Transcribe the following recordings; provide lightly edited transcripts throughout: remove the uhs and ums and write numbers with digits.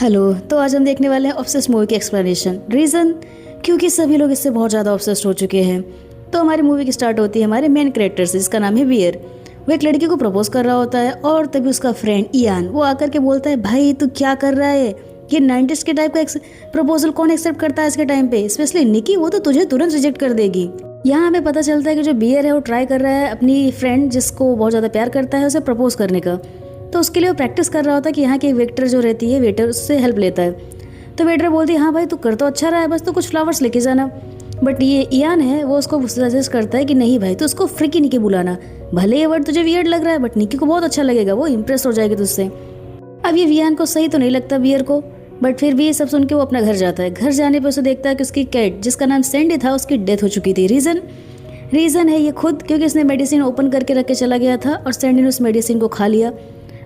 Hello. तो आज हम देखने वाले हैं ऑब्सेस्ड मूवी की एक्सप्लेनेशन। रीज़न क्योंकि सभी लोग इससे बहुत ज़्यादा ऑब्सेस्ड हो चुके हैं। तो हमारी मूवी की स्टार्ट होती है हमारे मेन कैरेक्टर से, जिसका नाम है बियर। वो एक लड़की को प्रपोज कर रहा होता है और तभी उसका फ्रेंड इयान वो आकर के बोलता है, भाई तू क्या कर रहा है, ये 90s के टाइप का प्रपोजल कौन एक्सेप्ट करता है आज के टाइम पे, स्पेशली निकी, वो तो तुझे तुरंत रिजेक्ट कर देगी। यहाँ हमें पता चलता है कि जो बियर है वो ट्राई कर रहा है अपनी फ्रेंड जिसको बहुत ज़्यादा प्यार करता है उसे प्रपोज करने का। तो उसके लिए वो प्रैक्टिस कर रहा होता है कि यहाँ की वेटर जो रहती है, वेटर उससे हेल्प लेता है। तो वेटर बोलती है, हाँ भाई तू कर तो अच्छा रहा है, बस तो कुछ फ्लावर्स लेके जाना। बट ये इयान है वो उसको सजेस्ट करता है कि नहीं भाई तो उसको फ्रिकी निकी बुलाना, भले ये वर्ड तुझे वियर्ड लग रहा है बट निकी को बहुत अच्छा लगेगा, वो इंप्रेस हो जाएगी तुझसे। अब ये इयान को सही तो नहीं लगता बियर को, बट फिर भी ये सब सुन के वो अपना घर जाता है। घर जाने पर उसे देखता है कि उसकी कैट जिसका नाम सैंडी था उसकी डेथ हो चुकी थी। रीज़न है ये खुद, क्योंकि उसने मेडिसिन ओपन करके रख के चला गया था और सैंडी ने उस मेडिसिन को खा लिया।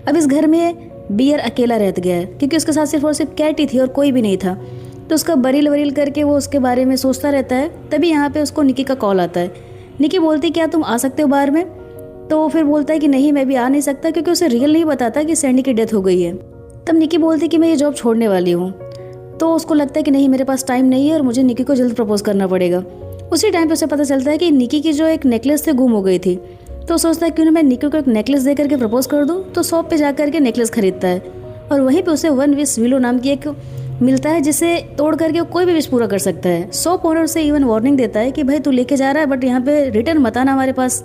अब इस घर में बियर अकेला रह गया है क्योंकि उसके साथ सिर्फ और सिर्फ कैट ही थी और कोई भी नहीं था। तो उसका बरील वरील करके वो उसके बारे में सोचता रहता है। तभी यहाँ पे उसको निकी का कॉल आता है। निकी बोलती क्या तुम आ सकते हो बाहर में, तो फिर बोलता है कि नहीं मैं भी आ नहीं सकता, क्योंकि उसे रियल नहीं बताता कि सैंडी की डेथ हो गई है। तब निकी बोलती कि मैं ये जॉब छोड़ने वाली हूँ। तो उसको लगता है कि नहीं मेरे पास टाइम नहीं है और मुझे निकी को जल्द प्रपोज करना पड़ेगा। उसी टाइम पे उसे पता चलता है कि निकी की जो एक नेकलेस थी गुम हो गई थी। तो सोचता है क्यों ना मैं निकी को एक नेकलेस दे करके प्रपोज कर दूं। तो शॉप पे जा करके नेकलेस खरीदता है और वहीं पे उसे वन विश विलो नाम की एक मिलता है जिसे तोड़ करके कोई भी विश पूरा कर सकता है। शॉप ओनर से इवन वार्निंग देता है कि भाई तू लेके जा रहा है बट यहाँ पे रिटर्न मत आना हमारे पास।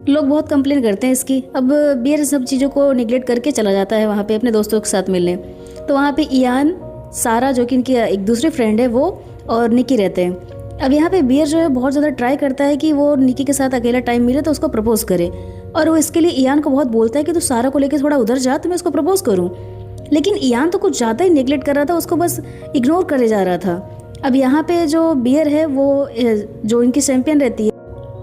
लोग बहुत कंप्लेन करते हैं इसकी। अब बियर सब चीज़ों को निगलेक्ट करके चला जाता है वहाँ पे अपने दोस्तों के साथ मिलने। तो वहाँ पे इयान, सारा जो कि इनकी एक दूसरी फ्रेंड है वो, और निकी रहते हैं। अब यहाँ पे बियर जो है बहुत ज़्यादा ट्राई करता है कि वो निकी के साथ अकेला टाइम मिले तो उसको प्रपोज करे, और वो इसके लिए इयान को बहुत बोलता है कि तू सारा को लेकर थोड़ा उधर जा तो मैं उसको प्रपोज करूँ। लेकिन इयान तो कुछ ज़्यादा ही नेगलेक्ट कर रहा था, उसको बस इग्नोर करे जा रहा था। अब यहाँ पे जो बियर है वो जो इनकी चैंपियन रहती है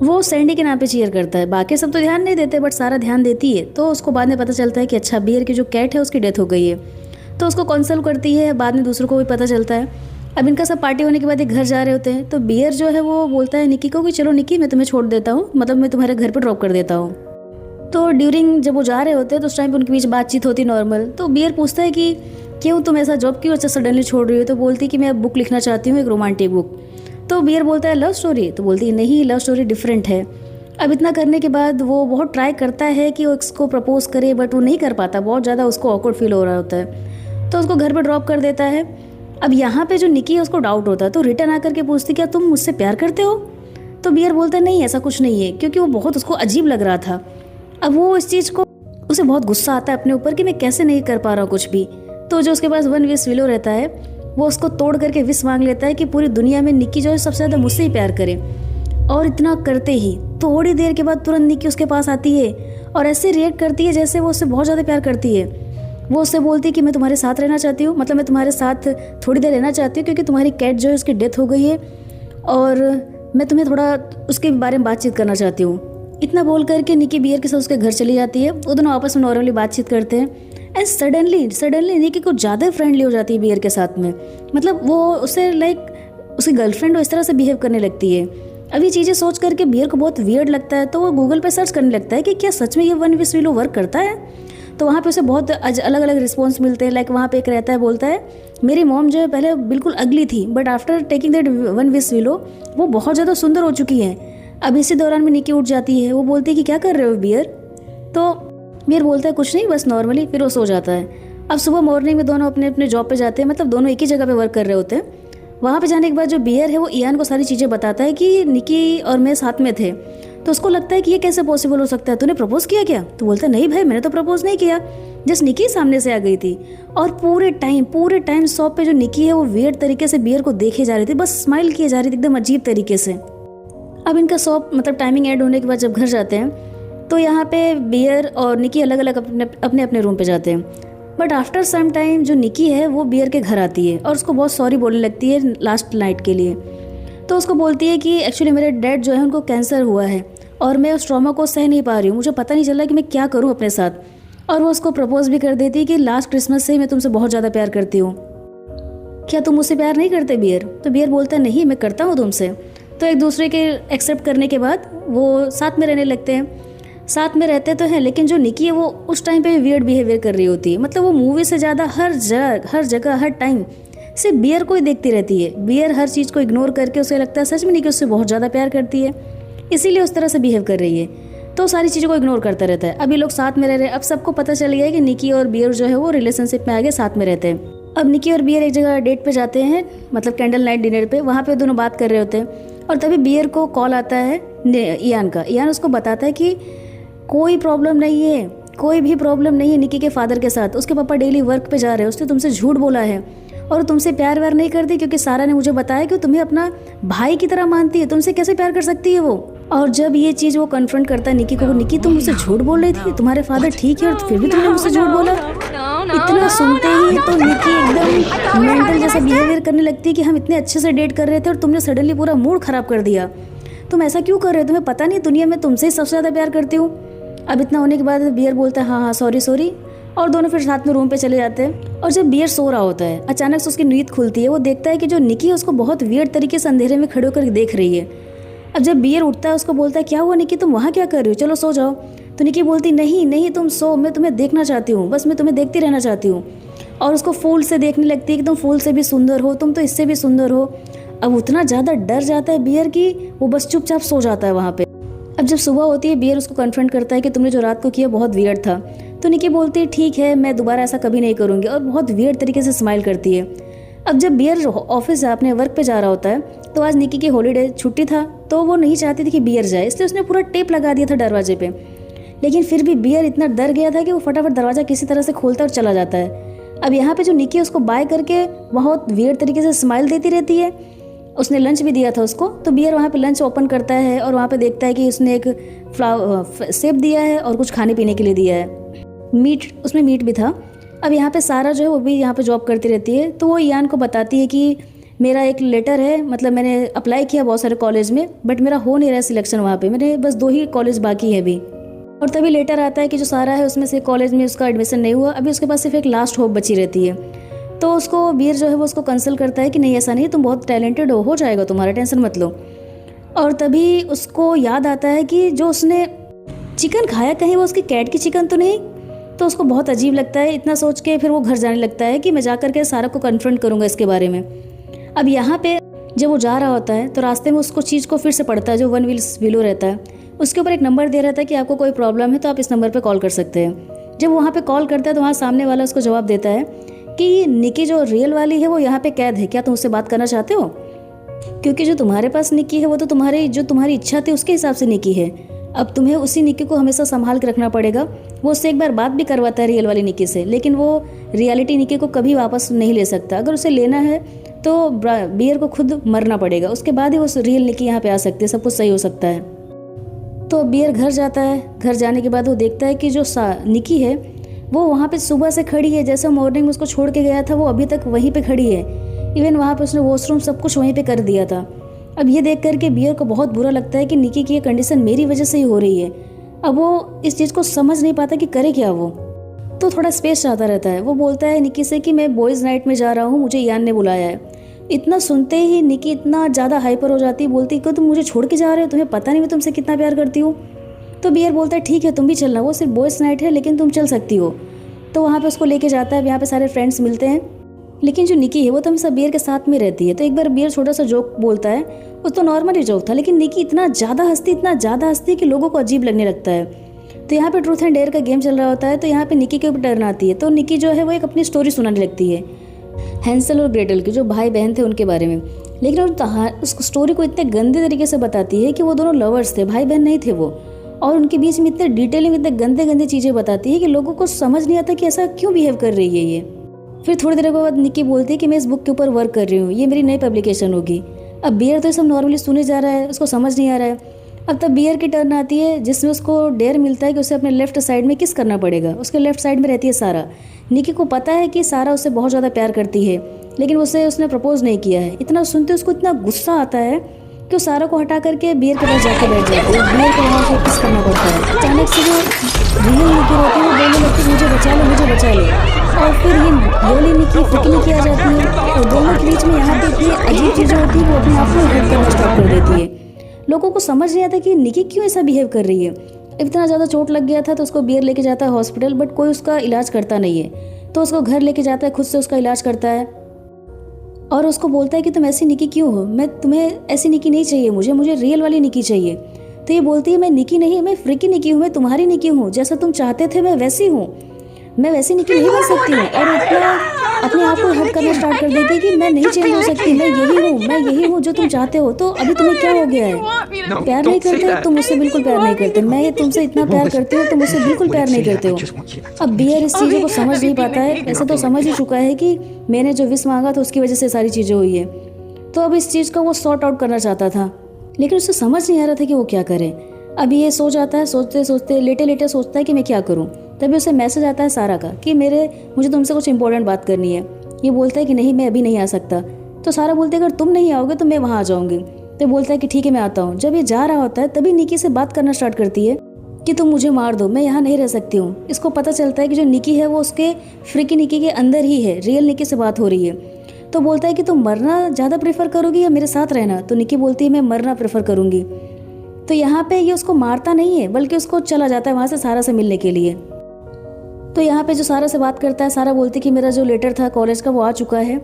वो सैंडी के नाम पे चीयर करता है। बाकी सब तो ध्यान नहीं देते बट सारा ध्यान देती है। तो उसको बाद में पता चलता है कि अच्छा बियर की जो कैट है उसकी डेथ हो गई है। तो उसको कंसल्ट करती है, बाद में दूसरों को भी पता चलता है। अब इनका सब पार्टी होने के बाद एक घर जा रहे होते हैं। तो बियर जो है वो बोलता है निकी को कि चलो निकी मैं तुम्हें छोड़ देता हूँ, मतलब मैं तुम्हारे घर पे ड्रॉप कर देता हूँ। तो ड्यूरिंग जब वो जा रहे होते हैं तो उस टाइम पे उनके बीच बातचीत होती नॉर्मल। तो बियर पूछता है कि क्यों तुम ऐसा जॉब क्यों अच्छा सडनली छोड़ रही हो। तो बोलती कि मैं बुक लिखना चाहती हूँ, एक रोमांटिक बुक। तो बियर बोलता है लव स्टोरी। तो बोलती है नहीं लव स्टोरी डिफरेंट है। अब इतना करने के बाद वो बहुत ट्राई करता है कि वो इसको प्रपोज करे बट वो नहीं कर पाता, बहुत ज़्यादा उसको ऑकवर्ड फील हो रहा होता है। तो उसको घर पर ड्रॉप कर देता है। अब यहाँ पे जो निकी है उसको डाउट होता है तो रिटर्न आकर के पूछती क्या तुम मुझसे प्यार करते हो। तो बियर बोलता है नहीं ऐसा कुछ नहीं है, क्योंकि वो बहुत उसको अजीब लग रहा था। अब वो इस चीज़ को उसे बहुत गुस्सा आता है अपने ऊपर कि मैं कैसे नहीं कर पा रहा हूँ कुछ भी। तो जो उसके पास वन विश विलो रहता है वो उसको तोड़ करके विश मांग लेता है कि पूरी दुनिया में निकी जो है सबसे ज़्यादा मुझसे ही प्यार करे। और इतना करते ही थोड़ी देर के बाद तुरंत निकी उसके पास आती है और ऐसे रिएक्ट करती है जैसे वो उससे बहुत ज़्यादा प्यार करती है। वो उससे बोलती है कि मैं तुम्हारे साथ रहना चाहती हूँ, मतलब मैं तुम्हारे साथ थोड़ी देर रहना चाहती हूँ क्योंकि तुम्हारी कैट जो है उसकी डेथ हो गई है और मैं तुम्हें थोड़ा उसके बारे में बातचीत करना चाहती हूँ। इतना बोल करके निकी बियर के साथ उसके घर चली जाती है। वो दोनों आपस में नॉर्मली बातचीत करते हैं एंड सडनली निकी कुछ ज़्यादा फ्रेंडली हो जाती है बियर के साथ में। मतलब वो उसे लाइक उसकी गर्लफ्रेंड इस तरह से बिहेव करने लगती है। अब ये चीज़ें सोच करके बियर को बहुत वियर्ड लगता है। तो वो गूगल पे सर्च करने लगता है कि क्या सच में ये वन विश विलो वर्क करता है। तो वहाँ पे उसे बहुत अलग अलग रिस्पॉन्स मिलते हैं। लाइक वहाँ पे एक रहता है बोलता है मेरी मॉम जो है पहले बिल्कुल अगली थी but after taking that one wish willow वो बहुत ज़्यादा सुंदर हो चुकी है। अब इसी दौरान में निकी उठ जाती है। वो बोलती है कि क्या कर रहे हो बियर। तो बियर बोलता है कुछ नहीं बस नॉर्मली, फिर वो सो जाता है। अब सुबह मॉर्निंग में दोनों अपने अपने जॉब पे जाते हैं, मतलब दोनों एक ही जगह पे वर्क कर रहे होते हैं। वहाँ पे जाने के बाद जो बियर है वो इयान को सारी चीज़ें बताता है कि निकी और मैं साथ में थे। तो उसको लगता है कि ये कैसे पॉसिबल हो सकता है, तूने प्रपोज किया क्या। तो बोलता है नहीं भाई मैंने तो प्रपोज नहीं किया, जस्ट निकी सामने से आ गई थी। और पूरे टाइम शॉप पे जो निकी है वो वियर्ड तरीके से बियर को देखे जा रही थी, बस स्माइल किए जा रही थी एकदम अजीब तरीके से। अब इनका शॉप मतलब टाइमिंग एड होने के बाद जब घर जाते हैं तो यहाँ पे बियर और निकी अलग अलग अपने अपने रूम पे जाते हैं। बट आफ्टर सम टाइम जो निकी है वो बियर के घर आती है और उसको बहुत सॉरी बोलने लगती है लास्ट नाइट के लिए। तो उसको बोलती है कि एक्चुअली मेरे डैड जो है उनको कैंसर हुआ है और मैं उस ट्रॉमा को सह नहीं पा रही हूँ, मुझे पता नहीं चल रहा कि मैं क्या करूँ अपने साथ। और वो उसको प्रपोज भी कर देती है कि लास्ट क्रिसमस से ही मैं तुमसे बहुत ज़्यादा प्यार करती हूँ, क्या तुम मुझसे प्यार नहीं करते बियर। तो बियर बोलता है नहीं मैं करता हूँ तुमसे। तो एक दूसरे के एक्सेप्ट करने के बाद वो साथ में रहने लगते हैं। साथ में रहते तो हैं, लेकिन जो निकी है वो उस टाइम पे वियर्ड बिहेवियर कर रही होती है। मतलब वो मूवी से ज़्यादा हर जगह हर टाइम सिर्फ बियर को ही देखती रहती है। बियर हर चीज़ को इग्नोर करके उसे लगता है सच में निकी उससे बहुत ज़्यादा प्यार करती है, इसीलिए उस तरह से बिहेव कर रही है। तो सारी चीज़ों को इग्नोर करता रहता है। अभी लोग साथ में रह रहे हैं। अब सबको पता चल गया है कि निकी और बियर जो है वो रिलेशनशिप में आगे साथ में रहते हैं। अब निकी और बियर एक जगह डेट पे जाते हैं, मतलब कैंडल नाइट डिनर पे। वहाँ पे दोनों बात कर रहे होते हैं और तभी बियर को कॉल आता है इयान का। इयान उसको बताता है कि कोई प्रॉब्लम नहीं है, कोई भी प्रॉब्लम नहीं है निकी के फादर के साथ। उसके पापा डेली वर्क पे जा रहे हैं, उसने तुमसे झूठ बोला है और तुमसे प्यार व्यार नहीं करती, क्योंकि सारा ने मुझे बताया कि तुम्हें अपना भाई की तरह मानती है, तुमसे कैसे प्यार कर सकती है वो। और जब ये चीज़ वो कन्फ्रंट करता है निकी को, निकी तुम मुझसे झूठ बोल रही थी, तुम्हारे फादर ठीक है और फिर भी तुमने मुझसे झूठ बोला। इतना सुनते ही तो निकी एकदम मेंटल जैसा बिहेवियर करने लगती है कि हम इतने अच्छे से डेट कर रहे थे और तुमने सडनली पूरा मूड खराब कर दिया। तुम ऐसा क्यों कर रहे हो? तुम्हें पता नहीं दुनिया में तुमसे ही सबसे ज़्यादा प्यार करती हूँ। अब इतना होने के बाद बियर बोलता है हाँ सॉरी, और दोनों फिर साथ में रूम पे चले जाते हैं। और जब बियर सो रहा होता है, अचानक से उसकी नींद खुलती है। वो देखता है कि जो निकी है उसको बहुत वियर्ड तरीके से अंधेरे में खड़े होकर देख रही है। अब जब बियर उठता है उसको बोलता है क्या हुआ निकी, तुम वहाँ क्या कर रही हो, चलो सो जाओ। तो निकी बोलती नहीं तुम सो, मैं तुम्हें देखना चाहती हूँ, बस मैं तुम्हें देखती रहना चाहती हूँ। और उसको फूल से देखने लगती है कि तुम फूल से भी सुंदर हो, तुम तो इससे भी सुंदर हो। अब उतना ज़्यादा डर जाता है बियर की वो बस चुपचाप सो जाता है वहाँ पे। अब जब सुबह होती है बियर उसको कन्फ्रंट करता है कि तुमने जो रात को किया बहुत वियर्ड था। तो निकी बोलती है ठीक है, मैं दोबारा ऐसा कभी नहीं करूँगी, और बहुत वियर्ड तरीके से स्माइल करती है। अब जब बियर ऑफिस अपने वर्क पे जा रहा होता है तो आज निकी की हॉलीडे छुट्टी था, तो वो नहीं चाहती थी कि बियर जाए, इसलिए उसने पूरा टेप लगा दिया था दरवाजे पे। लेकिन फिर भी बियर इतना डर गया था कि वो फटाफट दरवाज़ा किसी तरह से खोलता और चला जाता है। अब यहाँ पे जो निकी है उसको बाय करके बहुत वियर्ड तरीके से स्माइल देती रहती है। उसने लंच भी दिया था उसको, तो बियर वहाँ पे लंच ओपन करता है और वहाँ पे देखता है कि उसने एक सेब दिया है और कुछ खाने पीने के लिए दिया है, मीट, उसमें मीट भी था। अब यहाँ पे सारा जो है वो भी यहाँ पे जॉब करती रहती है, तो वो इयान को बताती है कि मेरा एक लेटर है, मतलब मैंने अप्लाई किया बहुत सारे कॉलेज में, बट मेरा हो नहीं रहा सिलेक्शन वहाँ पे, मेरे बस 2 ही कॉलेज बाकी है अभी। और तभी लेटर आता है कि जो सारा है उसमें से कॉलेज में उसका एडमिशन नहीं हुआ, अभी उसके पास सिर्फ एक लास्ट होप बची रहती है। तो उसको बियर जो है वो उसको कंसल्ट करता है कि नहीं ऐसा नहीं, तुम बहुत टैलेंटेड हो जाएगा तुम्हारा, टेंशन मत लो। और तभी उसको याद आता है कि जो उसने चिकन खाया कहीं वो उसकी कैट की चिकन तो नहीं। तो उसको बहुत अजीब लगता है। इतना सोच के फिर वो घर जाने लगता है कि मैं जा करके सारा को कन्फ्रंट करूँगा इसके बारे में। अब यहाँ पे जब वो जा रहा होता है तो रास्ते में उसको चीज़ को फिर से पढ़ता है, जो 1 विलो रहता है, उसके ऊपर एक नंबर दे रहता है कि आपको कोई प्रॉब्लम है तो आप इस नंबर पर कॉल कर सकते हैं। जब वहाँ पर कॉल करता है तो वहाँ सामने वाला उसको जवाब देता है कि निकी जो रियल वाली है वो यहाँ पे कैद है, क्या तुम उससे बात करना चाहते हो? क्योंकि जो तुम्हारे पास निकी है वो तो तुम्हारी इच्छा थी उसके हिसाब से निकी है। अब तुम्हें उसी निकी को हमेशा संभाल के रखना पड़ेगा। वो उससे एक बार बात भी करवाता है रियल वाली निकी से, लेकिन वो रियलिटी निकी को कभी वापस नहीं ले सकता। अगर उसे लेना है तो बियर को खुद मरना पड़ेगा, उसके बाद ही वो रियल निकी यहाँ पे आ सकती है, सब कुछ सही हो सकता है। तो बियर घर जाता है। घर जाने के बाद वो देखता है कि जो निकी है वो वहाँ पे सुबह से खड़ी है, जैसे मॉर्निंग में उसको छोड़ के गया था वो अभी तक वहीं पे खड़ी है। इवन वहाँ पे उसने वॉशरूम सब कुछ वहीं पे कर दिया था। अब ये देख करके बियर को बहुत बुरा लगता है कि निकी की ये कंडीशन मेरी वजह से ही हो रही है। अब वो इस चीज़ को समझ नहीं पाता कि करे क्या वो, तो थोड़ा स्पेस चाहता रहता है। वो बोलता है निकी से कि मैं बॉयज़ नाइट में जा रहा हूँ, मुझे इयान ने बुलाया है। इतना सुनते ही निकी इतना ज़्यादा हाइपर हो जाती है, बोलती कि तुम मुझे छोड़ के जा रहे हो, तुम्हें पता नहीं मैं तुमसे कितना प्यार करती हूँ। तो बियर बोलता है ठीक है तुम भी चलना, वो सिर्फ बॉयज़ नाइट है लेकिन तुम चल सकती हो। तो वहाँ पे उसको लेके जाता है। यहाँ पे सारे फ्रेंड्स मिलते हैं, लेकिन जो निकी है वो तो हमेशा बियर के साथ में रहती है। तो एक बार बियर छोटा सा जोक बोलता है, वो तो नॉर्मल ही जोक था, लेकिन निकी इतना ज़्यादा हंसती कि लोगों को अजीब लगने लगता है। तो यहाँ पे ट्रूथ एंड डेयर का गेम चल रहा होता है, तो यहाँ पे निकी के ऊपर टर्न आती है। तो निकी जो है वो एक अपनी स्टोरी सुनाने लगती है हैंसल और ग्रेटल की, जो भाई बहन थे उनके बारे में। लेकिन उस स्टोरी को इतने गंदे तरीके से बताती है कि वो दोनों लवर्स थे, भाई बहन नहीं थे वो, और उनके बीच में इतने डिटेलिंग, इतने गंदे चीज़ें बताती है कि लोगों को समझ नहीं आता कि ऐसा क्यों बिहेव कर रही है ये। फिर थोड़ी देर के बाद निकी बोलती है कि मैं इस बुक के ऊपर वर्क कर रही हूँ, ये मेरी नई पब्लिकेशन होगी। अब बियर तो ये सब नॉर्मली सुने जा रहा है, उसको समझ नहीं आ रहा है। अब तब बियर की टर्न आती है, जिसमें उसको डेयर मिलता है कि उसे अपने लेफ्ट साइड में किस करना पड़ेगा। उसके लेफ्ट साइड में रहती है सारा। निकी को पता है कि सारा उससे बहुत ज़्यादा प्यार करती है, लेकिन उसने प्रपोज नहीं किया है। इतना सुनते उसको इतना गुस्सा आता है कि वो सारा को हटा करके बियर के पास जाके बैठ जाती है। बियर को वहाँ से किस करना पड़ता है। अचानक से जो रियल निकी होती है वो बोलने लगती है मुझे बचा लो। और फिर ये बोली निकी फिकी निकी आ जाती है, और दोनों के बीच में यहाँ पे इतनी अजीब चीज़ें होती है, वो अपने आप को हर्ट करना स्टार्ट कर देती है। लोगों को समझ नहीं आता कि निकी क्यों ऐसा बिहेव कर रही है। इतना ज़्यादा चोट लग गया था तो उसको बियर लेके जाता है हॉस्पिटल, बट कोई उसका इलाज करता नहीं है। तो उसको घर लेके जाता है, खुद से उसका इलाज करता है और उसको बोलता है कि तुम ऐसी निकी क्यों हो, मैं तुम्हें ऐसी निकी नहीं चाहिए, मुझे रियल वाली निकी चाहिए। तो ये बोलती है मैं निकी नहीं, मैं फ्रीकी निकी हूँ, मैं तुम्हारी निकी हूँ, जैसा तुम चाहते थे मैं वैसी हूँ, मैं वैसी निकी नहीं बन सकती हूँ। और इतना अपने आप को हर्ट करना स्टार्ट कर देती है कि मैं नहीं चेंज हो सकती, मैं यही हूँ जो तुम चाहते हो। तो अभी तुम्हें क्या हो गया है? प्यार नहीं करते तुम मुझसे, बिल्कुल प्यार नहीं करते, मैं ये तुमसे इतना प्यार करती हूँ, तुम मुझसे बिल्कुल प्यार नहीं करते हो। अब बियर इस चीज़ों को समझ नहीं पाता है, ऐसे तो समझ ही चुका है कि मैंने जो विश मांगा था उसकी वजह से सारी चीज़ें हुई है। तो अब इस चीज़ का वो सॉर्ट आउट करना चाहता था, लेकिन उसे समझ नहीं आ रहा था कि वो क्या करे। अब ये सो जाता है, सोचते सोचते लेटे लेटे सोचता है कि मैं क्या करूं। तभी उसे मैसेज आता है सारा का कि मुझे तुमसे कुछ इंपॉर्टेंट बात करनी है। ये बोलता है कि नहीं मैं अभी नहीं आ सकता। तो सारा बोलते है अगर तुम नहीं आओगे तो मैं वहाँ आ जाऊंगी। तो बोलता है कि ठीक है मैं आता हूँ। जब ये जा रहा होता है तभी निकी से बात करना स्टार्ट करती है कि तुम मुझे मार दो, मैं यहाँ नहीं रह सकती हूँ। इसको पता चलता है कि जो निकी है वो उसके फ्रीकी निकी के अंदर ही है, रियल निकी से बात हो रही है। तो बोलता है कि तुम मरना ज़्यादा प्रेफर करोगी या मेरे साथ रहना? तो निकी बोलती है मैं मरना प्रेफर करूंगी। तो यहाँ पे ये उसको मारता नहीं है बल्कि उसको चला जाता है वहाँ से सारा से मिलने के लिए। तो यहाँ पे जो सारा से बात करता है, सारा बोलती कि मेरा जो लेटर था कॉलेज का वो आ चुका है।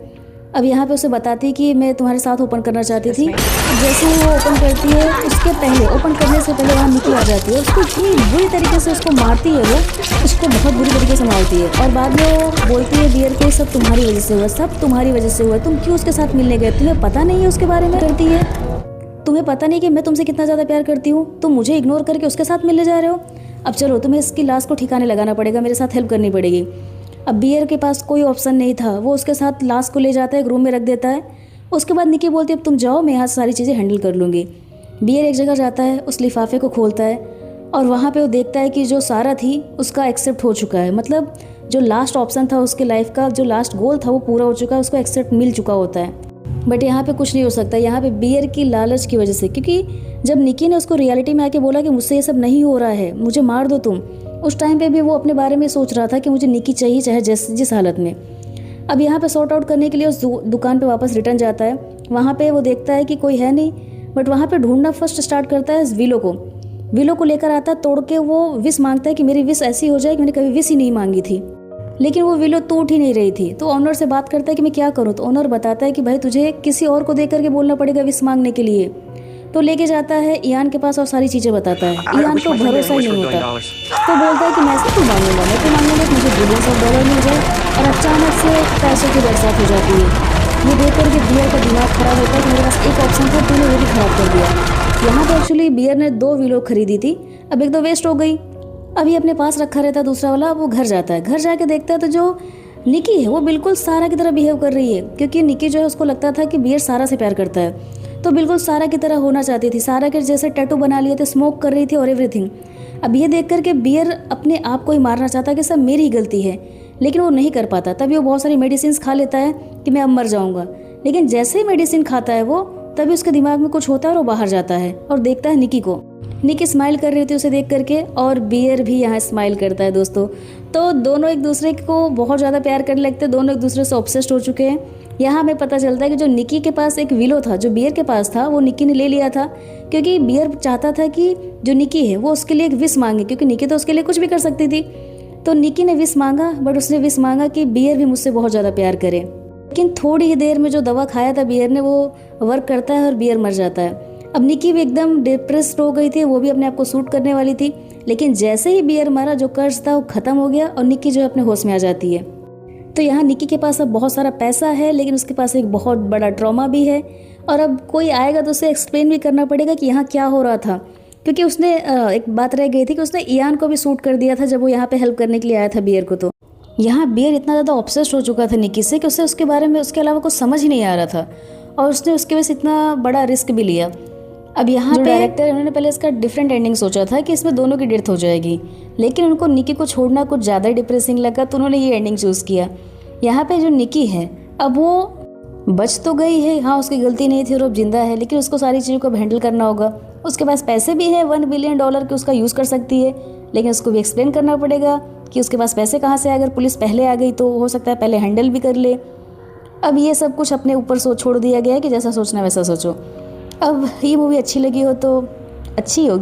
अब यहाँ पे उसे बताती कि मैं तुम्हारे साथ ओपन करना चाहती थी। जैसे ही वो ओपन करती है उसके पहले, ओपन करने से पहले वहाँ निकी आ जाती है, उसको इतनी बुरी तरीके से उसको मारती है, वो उसको बहुत बुरी तरीके से मारती है। और बाद में वो बोलती है बियर के सब तुम्हारी वजह से हुआ, सब तुम्हारी वजह से हुआ, तुम क्यों उसके साथ मिलने गए, तुम्हें पता नहीं है उसके बारे में? करती है तुम्हें पता नहीं कि मैं तुमसे कितना ज़्यादा प्यार करती हूँ, तुम मुझे इग्नोर करके उसके साथ मिलने जा रहे हो। अब चलो तुम्हें इसकी लाश को ठिकाने लगाना पड़ेगा, मेरे साथ हेल्प करनी पड़ेगी। अब बियर के पास कोई ऑप्शन नहीं था, वो उसके साथ लाश को ले जाता है, एक रूम में रख देता है। उसके बाद निकी बोलती है अब तुम जाओ, मैं यहाँ सारी चीज़ें हैंडल कर लूँगी। बियर एक जगह जाता है, उस लिफाफे को खोलता है और वहाँ पे वो देखता है कि जो सारा थी उसका एक्सेप्ट हो चुका है। मतलब जो लास्ट ऑप्शन था उसके लाइफ का, जो लास्ट गोल था वो पूरा हो चुका है, उसको एक्सेप्ट मिल चुका होता है। बट यहाँ पे कुछ नहीं हो सकता, यहाँ पे बियर की लालच की वजह से, क्योंकि जब निकी ने उसको रियलिटी में आके बोला कि मुझसे ये सब नहीं हो रहा है, मुझे मार दो तुम, उस टाइम पे भी वो अपने बारे में सोच रहा था कि मुझे निकी चाहिए चाहे जिस हालत में। अब यहाँ पे सॉर्ट आउट करने के लिए उस दुकान पे वापस रिटर्न जाता है। वहाँ पे वो देखता है कि कोई है नहीं, बट वहाँ पे ढूंढना फर्स्ट स्टार्ट करता है विलो को लेकर आता है। तोड़ के वो विश मांगता है कि मेरी विश ऐसी हो जाए कि मैंने कभी विश ही नहीं मांगी थी, लेकिन वो विलो टूट ही नहीं रही थी। तो ऑनर से बात करता है कि मैं क्या करूँ। तो ऑनर बताता है कि भाई तुझे किसी और को देख करके बोलना पड़ेगा विश मांगने के लिए। तो लेके जाता है इयान के पास और सारी चीज़ें बताता है। इयान को भरोसा ही नहीं होता, तो बोलता है कि मैं ऐसे क्यों मांगूंगा, मैं तो मांगूंगा कि मुझे $1 बिलियन मिल जाए। और अचानक से पैसों की बरसात हो जाती है। ये देख करके बियर का दिमाग खराब होता है कि मेरे पास एक ऑप्शन था, तूने वो भी खराब कर दिया। यहाँ पर एक्चुअली बियर ने 2 विलो खरीदी थी, अब एक तो वेस्ट हो गई। अभी अपने पास रखा रहता है दूसरा वाला। अब वो घर जाता है, घर जाके देखता है तो जो निकी है वो बिल्कुल सारा की तरह बिहेव कर रही है, क्योंकि निकी जो है उसको लगता था कि बियर सारा से प्यार करता है, तो बिल्कुल सारा की तरह होना चाहती थी, सारा के जैसे टैटू बना लिए थे, स्मोक कर रही थी और एवरीथिंग। अब ये देख करके बियर अपने आप को ही मारना चाहता कि सब मेरी ही गलती है, लेकिन वो नहीं कर पाता। तभी वो बहुत सारी मेडिसिन खा लेता है कि मैं अब मर जाऊँगा, लेकिन जैसे ही मेडिसिन खाता है वो, तभी उसके दिमाग में कुछ होता है और वो बाहर जाता है और देखता है निकी को। निकी स्माइल कर रही थी उसे देख करके, और बियर भी यहाँ स्माइल करता है दोस्तों। तो दोनों एक दूसरे को बहुत ज़्यादा प्यार करने लगते हैं, दोनों एक दूसरे से ऑब्सेस्ड हो चुके हैं। यहाँ हमें पता चलता है कि जो निकी के पास एक विलो था, जो बियर के पास था, वो निकी ने ले लिया था, क्योंकि बियर चाहता था कि जो निकी है वो उसके लिए एक विश मांगे, क्योंकि निकी तो उसके लिए कुछ भी कर सकती थी। तो निकी ने विश मांगा, बट उसने विश मांगा कि बियर भी मुझसे बहुत ज़्यादा प्यार करे। लेकिन थोड़ी ही देर में जो दवा खाया था बियर ने वो वर्क करता है और बियर मर जाता है। अब निकी भी एकदम डिप्रेस्ड हो गई थी, वो भी अपने आप को सूट करने वाली थी, लेकिन जैसे ही बियर मरा जो कर्ज था वो खत्म हो गया और निकी जो है अपने होश में आ जाती है। तो यहाँ निकी के पास अब बहुत सारा पैसा है, लेकिन उसके पास एक बहुत बड़ा ट्रॉमा भी है, और अब कोई आएगा तो उसे एक्सप्लेन भी करना पड़ेगा कि यहाँ क्या हो रहा था, क्योंकि उसने एक बात रह गई थी कि उसने इयान को भी सूट कर दिया था जब वो यहाँ पे हेल्प करने के लिए आया था बियर को। तो यहाँ बियर इतना ज़्यादा ऑब्सेस्ड हो चुका था निकी से कि उसे उसके बारे में उसके अलावा कुछ समझ ही नहीं आ रहा था, और उसने उसके वजह से इतना बड़ा रिस्क भी लिया। अब यहाँ पे डायरेक्टर है, उन्होंने पहले इसका डिफरेंट एंडिंग सोचा था कि इसमें दोनों की डेथ हो जाएगी, लेकिन उनको निकी को छोड़ना कुछ ज़्यादा डिप्रेसिंग लगा, तो उन्होंने ये एंडिंग चूज़ किया। यहाँ पे जो निकी है अब वो बच तो गई है, हाँ उसकी गलती नहीं थी और अब जिंदा है, लेकिन उसको सारी चीज़ों को हैंडल करना होगा। उसके पास पैसे भी है $1 बिलियन के, उसका यूज़ कर सकती है, लेकिन उसको भी एक्सप्लेन करना पड़ेगा कि उसके पास पैसे कहाँ से, अगर पुलिस पहले आ गई तो हो सकता है पहले हैंडल भी कर ले। अब ये सब कुछ अपने ऊपर छोड़ दिया गया है कि जैसा सोचना वैसा सोचो। अब ये मूवी अच्छी लगी हो तो अच्छी होगी।